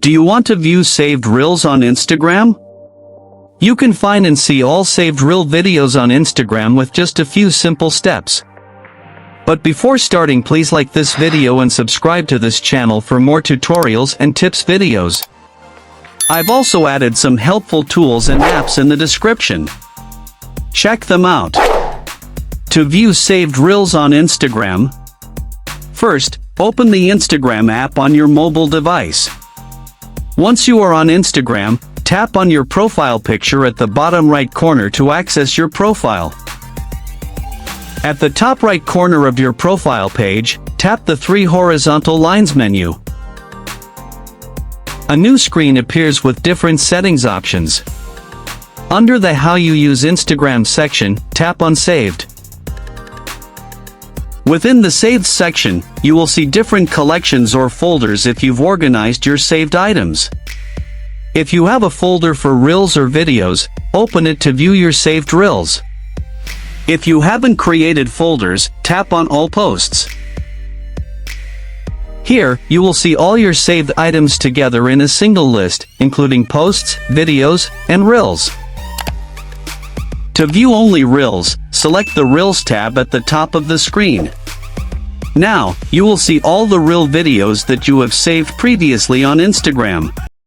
Do you want to view saved Reels on Instagram? You can find and see all saved Reel videos on Instagram with just a few simple steps. But before starting, please like this video and subscribe to this channel for more tutorials and tips videos. I've also added some helpful tools and apps in the description. Check them out. To view saved Reels on Instagram, first, open the Instagram app on your mobile device. Once you are on Instagram, tap on your profile picture at the bottom right corner to access your profile. At the top right corner of your profile page, tap the three horizontal lines menu. A new screen appears with different settings options. Under the How You Use Instagram section, tap on Saved. Within the Saved section, you will see different collections or folders if you've organized your saved items. If you have a folder for Reels or videos, open it to view your saved Reels. If you haven't created folders, tap on All Posts. Here, you will see all your saved items together in a single list, including posts, videos, and Reels. To view only Reels, select the Reels tab at the top of the screen. Now, you will see all the Reel videos that you have saved previously on Instagram.